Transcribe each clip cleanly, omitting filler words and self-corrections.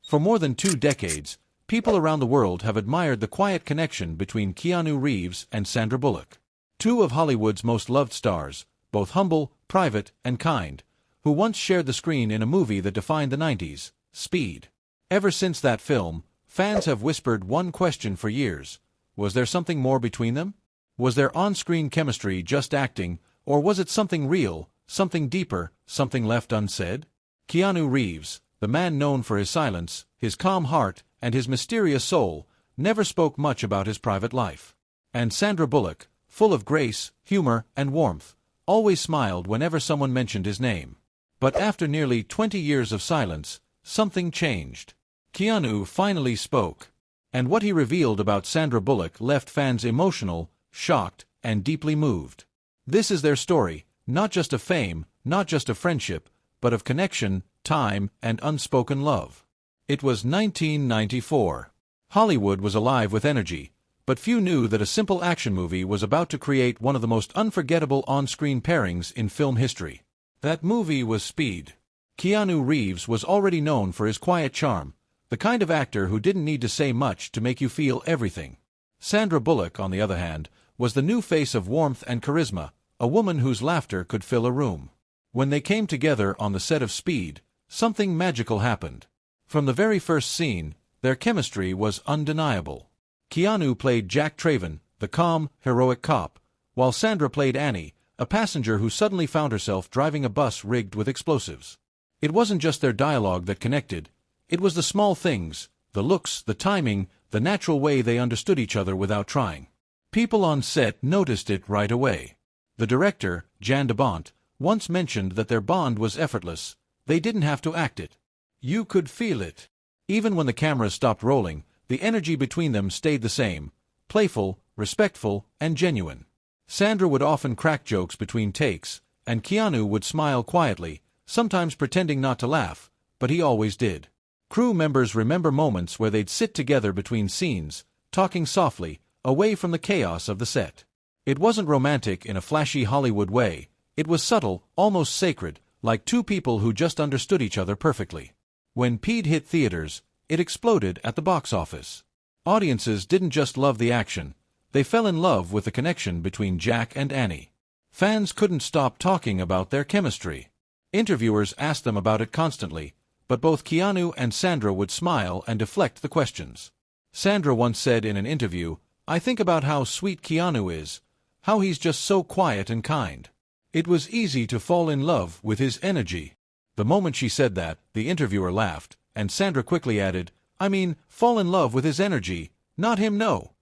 For more than 2 decades, people around the world have admired the quiet connection between Keanu Reeves and Sandra Bullock. Two of Hollywood's most loved stars, both humble, private, and kind, who once shared the screen in a movie that defined the 90s, Speed. Ever since that film, fans have whispered one question for years. Was there something more between them? Was their on-screen chemistry just acting, or was it something real, something deeper, something left unsaid? Keanu Reeves, the man known for his silence, his calm heart, and his mysterious soul, never spoke much about his private life. And Sandra Bullock, full of grace, humor, and warmth, always smiled whenever someone mentioned his name. But after nearly 20 years of silence, something changed. Keanu finally spoke. And what he revealed about Sandra Bullock left fans emotional, shocked, and deeply moved. This is their story, not just of fame, not just of friendship, but of connection, time, and unspoken love. It was 1994. Hollywood was alive with energy, but few knew that a simple action movie was about to create one of the most unforgettable on-screen pairings in film history. That movie was Speed. Keanu Reeves was already known for his quiet charm, the kind of actor who didn't need to say much to make you feel everything. Sandra Bullock, on the other hand, was the new face of warmth and charisma, a woman whose laughter could fill a room. When they came together on the set of Speed, something magical happened. From the very first scene, their chemistry was undeniable. Keanu played Jack Traven, the calm, heroic cop, while Sandra played Annie, a passenger who suddenly found herself driving a bus rigged with explosives. It wasn't just their dialogue that connected, it was the small things, the looks, the timing, the natural way they understood each other without trying. People on set noticed it right away. The director, Jan de Bont, once mentioned that their bond was effortless. They didn't have to act it. You could feel it. Even when the cameras stopped rolling, the energy between them stayed the same, playful, respectful, and genuine. Sandra would often crack jokes between takes, and Keanu would smile quietly, sometimes pretending not to laugh, but he always did. Crew members remember moments where they'd sit together between scenes, talking softly, away from the chaos of the set. It wasn't romantic in a flashy Hollywood way, it was subtle, almost sacred, like two people who just understood each other perfectly. When Speed hit theaters, it exploded at the box office. Audiences didn't just love the action, they fell in love with the connection between Jack and Annie. Fans couldn't stop talking about their chemistry. Interviewers asked them about it constantly, but both Keanu and Sandra would smile and deflect the questions. Sandra once said in an interview, "I think about how sweet Keanu is, how he's just so quiet and kind. It was easy to fall in love with his energy." The moment she said that, the interviewer laughed, and Sandra quickly added, "I mean, fall in love with his energy, not him, no."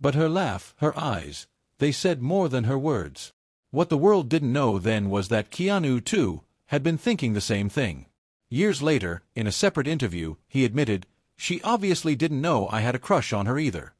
But her laugh, her eyes, they said more than her words. What the world didn't know then was that Keanu, too, had been thinking the same thing. Years later, in a separate interview, he admitted, "She obviously didn't know I had a crush on her either."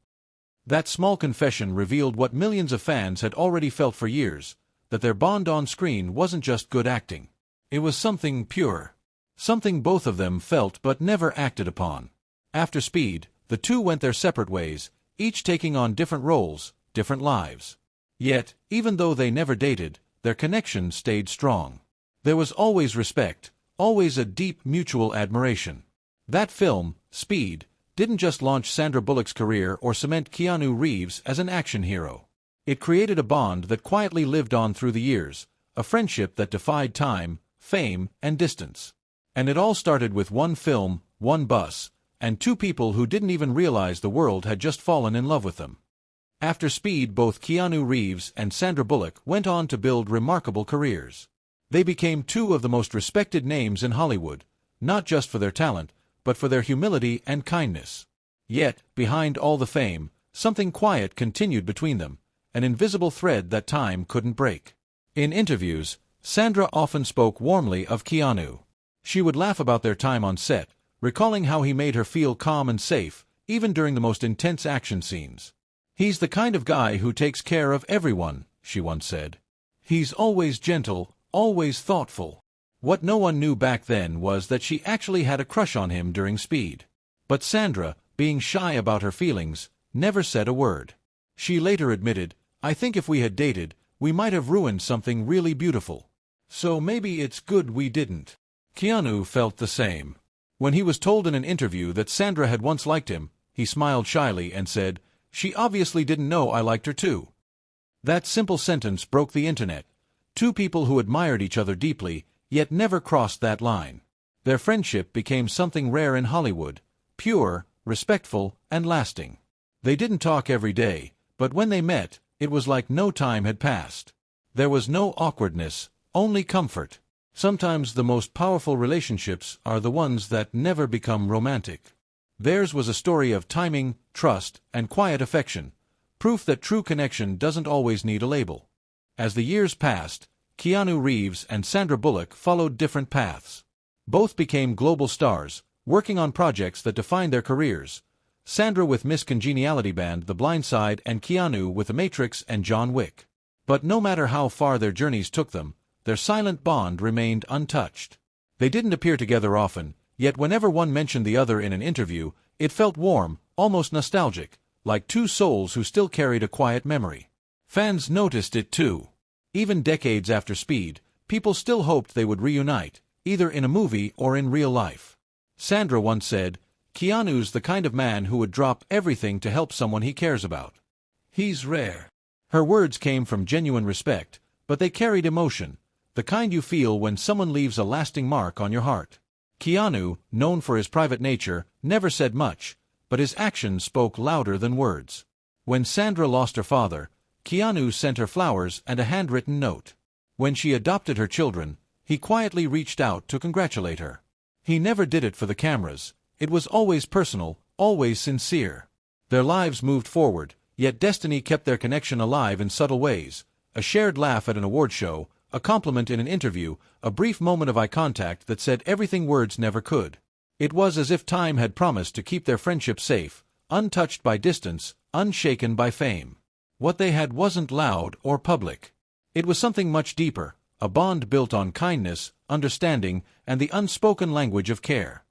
That small confession revealed what millions of fans had already felt for years, that their bond on screen wasn't just good acting. It was something pure. Something both of them felt but never acted upon. After Speed, the two went their separate ways, each taking on different roles, different lives. Yet, even though they never dated, their connection stayed strong. There was always respect, always a deep mutual admiration. That film, Speed, didn't just launch Sandra Bullock's career or cement Keanu Reeves as an action hero. It created a bond that quietly lived on through the years, a friendship that defied time, fame, and distance. And it all started with one film, one bus, and two people who didn't even realize the world had just fallen in love with them. After Speed, both Keanu Reeves and Sandra Bullock went on to build remarkable careers. They became two of the most respected names in Hollywood, not just for their talent, but for their humility and kindness. Yet, behind all the fame, something quiet continued between them, an invisible thread that time couldn't break. In interviews, Sandra often spoke warmly of Keanu. She would laugh about their time on set, recalling how he made her feel calm and safe, even during the most intense action scenes. "He's the kind of guy who takes care of everyone," she once said. "He's always gentle, always thoughtful." What no one knew back then was that she actually had a crush on him during Speed. But Sandra, being shy about her feelings, never said a word. She later admitted, "I think if we had dated, we might have ruined something really beautiful. So maybe it's good we didn't." Keanu felt the same. When he was told in an interview that Sandra had once liked him, he smiled shyly and said, "She obviously didn't know I liked her too." That simple sentence broke the internet. Two people who admired each other deeply, yet never crossed that line. Their friendship became something rare in Hollywood, pure, respectful, and lasting. They didn't talk every day, but when they met, it was like no time had passed. There was no awkwardness, only comfort. Sometimes the most powerful relationships are the ones that never become romantic. Theirs was a story of timing, trust, and quiet affection, proof that true connection doesn't always need a label. As the years passed, Keanu Reeves and Sandra Bullock followed different paths. Both became global stars, working on projects that defined their careers. Sandra with Miss Congeniality Band, The Blind Side, and Keanu with The Matrix and John Wick. But no matter how far their journeys took them, their silent bond remained untouched. They didn't appear together often, yet whenever one mentioned the other in an interview, it felt warm, almost nostalgic, like two souls who still carried a quiet memory. Fans noticed it too. Even decades after Speed, people still hoped they would reunite, either in a movie or in real life. Sandra once said, "Keanu's the kind of man who would drop everything to help someone he cares about. He's rare." Her words came from genuine respect, but they carried emotion, the kind you feel when someone leaves a lasting mark on your heart. Keanu, known for his private nature, never said much, but his actions spoke louder than words. When Sandra lost her father, Keanu sent her flowers and a handwritten note. When she adopted her children, he quietly reached out to congratulate her. He never did it for the cameras. It was always personal, always sincere. Their lives moved forward, yet destiny kept their connection alive in subtle ways. A shared laugh at an award show, a compliment in an interview, a brief moment of eye contact that said everything words never could. It was as if time had promised to keep their friendship safe, untouched by distance, unshaken by fame. What they had wasn't loud or public. It was something much deeper, a bond built on kindness, understanding, and the unspoken language of care.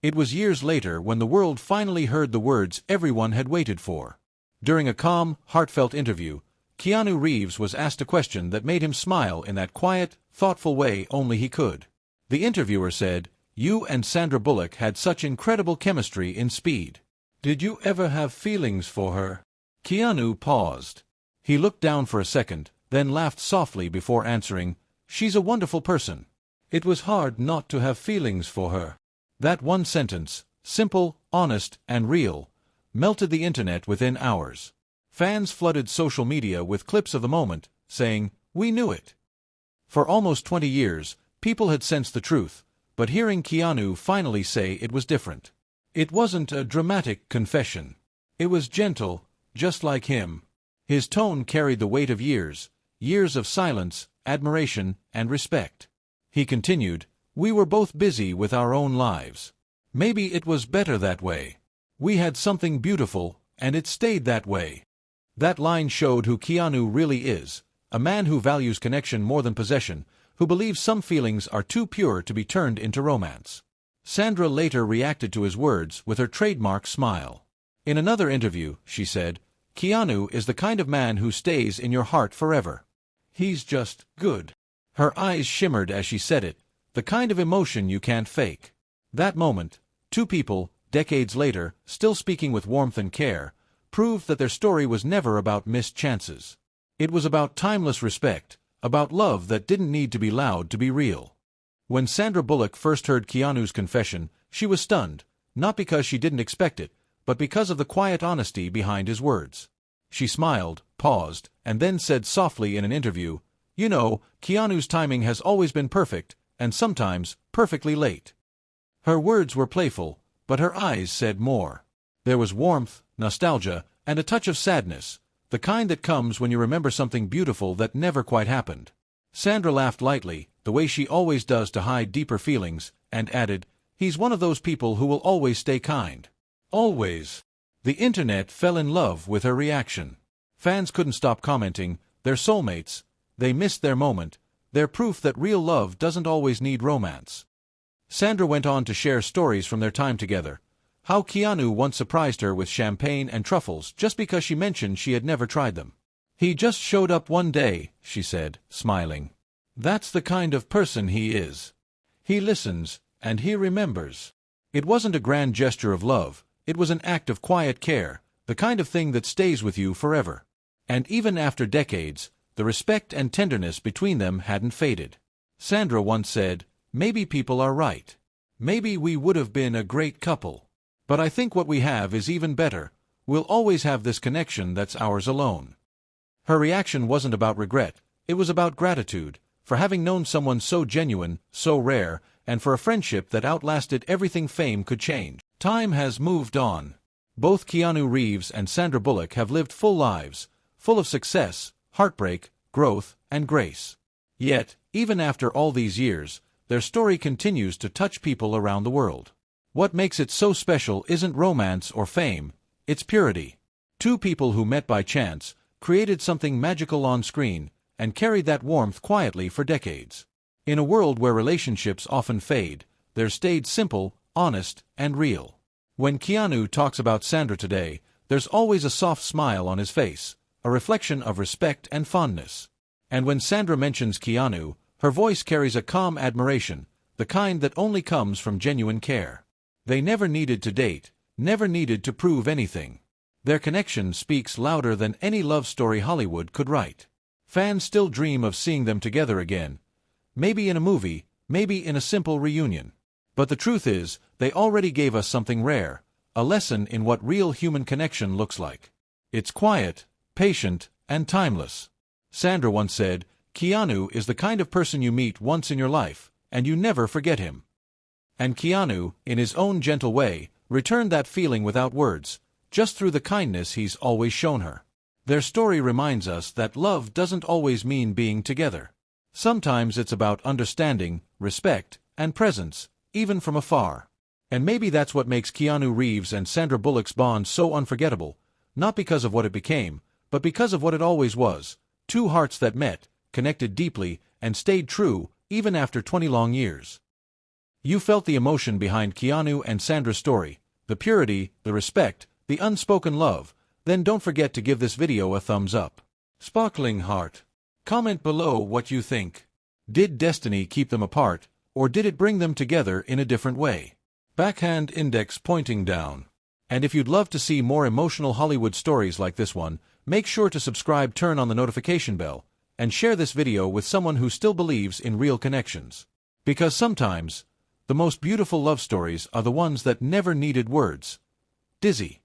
It was years later when the world finally heard the words everyone had waited for. During a calm, heartfelt interview, Keanu Reeves was asked a question that made him smile in that quiet, thoughtful way only he could. The interviewer said, "You and Sandra Bullock had such incredible chemistry in Speed. Did you ever have feelings for her?" Keanu paused. He looked down for a second, then laughed softly before answering, "She's a wonderful person. It was hard not to have feelings for her." That one sentence, simple, honest, and real, melted the internet within hours. Fans flooded social media with clips of the moment, saying, "We knew it." For almost 20 years, people had sensed the truth, but hearing Keanu finally say it was different. It wasn't a dramatic confession. It was gentle, just like him. His tone carried the weight of years, years of silence, admiration, and respect. He continued, "We were both busy with our own lives. Maybe it was better that way. We had something beautiful, and it stayed that way." That line showed who Keanu really is, a man who values connection more than possession, who believes some feelings are too pure to be turned into romance. Sandra later reacted to his words with her trademark smile. In another interview, she said, "Keanu is the kind of man who stays in your heart forever. He's just good." Her eyes shimmered as she said it, the kind of emotion you can't fake. That moment, two people, decades later, still speaking with warmth and care, proved that their story was never about missed chances. It was about timeless respect, about love that didn't need to be loud to be real. When Sandra Bullock first heard Keanu's confession, she was stunned, not because she didn't expect it, but because of the quiet honesty behind his words. She smiled, paused, and then said softly in an interview, "You know, Keanu's timing has always been perfect, and sometimes perfectly late." Her words were playful, but her eyes said more. There was warmth, nostalgia, and a touch of sadness, the kind that comes when you remember something beautiful that never quite happened. Sandra laughed lightly, the way she always does to hide deeper feelings, and added, "He's one of those people who will always stay kind. Always." The internet fell in love with her reaction. Fans couldn't stop commenting, "They're soulmates. They missed their moment. They're proof that real love doesn't always need romance." Sandra went on to share stories from their time together. How Keanu once surprised her with champagne and truffles just because she mentioned she had never tried them. "He just showed up one day," she said, smiling. "That's the kind of person he is. He listens, and he remembers. It wasn't a grand gesture of love, it was an act of quiet care, the kind of thing that stays with you forever. And even after decades, the respect and tenderness between them hadn't faded. Sandra once said, "Maybe people are right. Maybe we would have been a great couple. But I think what we have is even better. We'll always have this connection that's ours alone." Her reaction wasn't about regret, it was about gratitude, for having known someone so genuine, so rare, and for a friendship that outlasted everything fame could change. Time has moved on. Both Keanu Reeves and Sandra Bullock have lived full lives, full of success, heartbreak, growth, and grace. Yet, even after all these years, their story continues to touch people around the world. What makes it so special isn't romance or fame, it's purity. Two people who met by chance, created something magical on screen, and carried that warmth quietly for decades. In a world where relationships often fade, theirs stayed simple, honest, and real. When Keanu talks about Sandra today, there's always a soft smile on his face, a reflection of respect and fondness. And when Sandra mentions Keanu, her voice carries a calm admiration, the kind that only comes from genuine care. They never needed to date, never needed to prove anything. Their connection speaks louder than any love story Hollywood could write. Fans still dream of seeing them together again, maybe in a movie, maybe in a simple reunion. But the truth is, they already gave us something rare, a lesson in what real human connection looks like. It's quiet, patient, and timeless. Sandra once said, "Keanu is the kind of person you meet once in your life, and you never forget him." And Keanu, in his own gentle way, returned that feeling without words, just through the kindness he's always shown her. Their story reminds us that love doesn't always mean being together. Sometimes it's about understanding, respect, and presence, even from afar. And maybe that's what makes Keanu Reeves and Sandra Bullock's bond so unforgettable, not because of what it became, but because of what it always was. Two hearts that met, connected deeply, and stayed true, even after 20 long years. You felt the emotion behind Keanu and Sandra's story, the purity, the respect, the unspoken love. Then don't forget to give this video a thumbs up. Sparkling heart. Comment below what you think. Did destiny keep them apart, or did it bring them together in a different way? Backhand index pointing down. And if you'd love to see more emotional Hollywood stories like this one, make sure to subscribe, turn on the notification bell, and share this video with someone who still believes in real connections. Because sometimes, the most beautiful love stories are the ones that never needed words. Dizzy.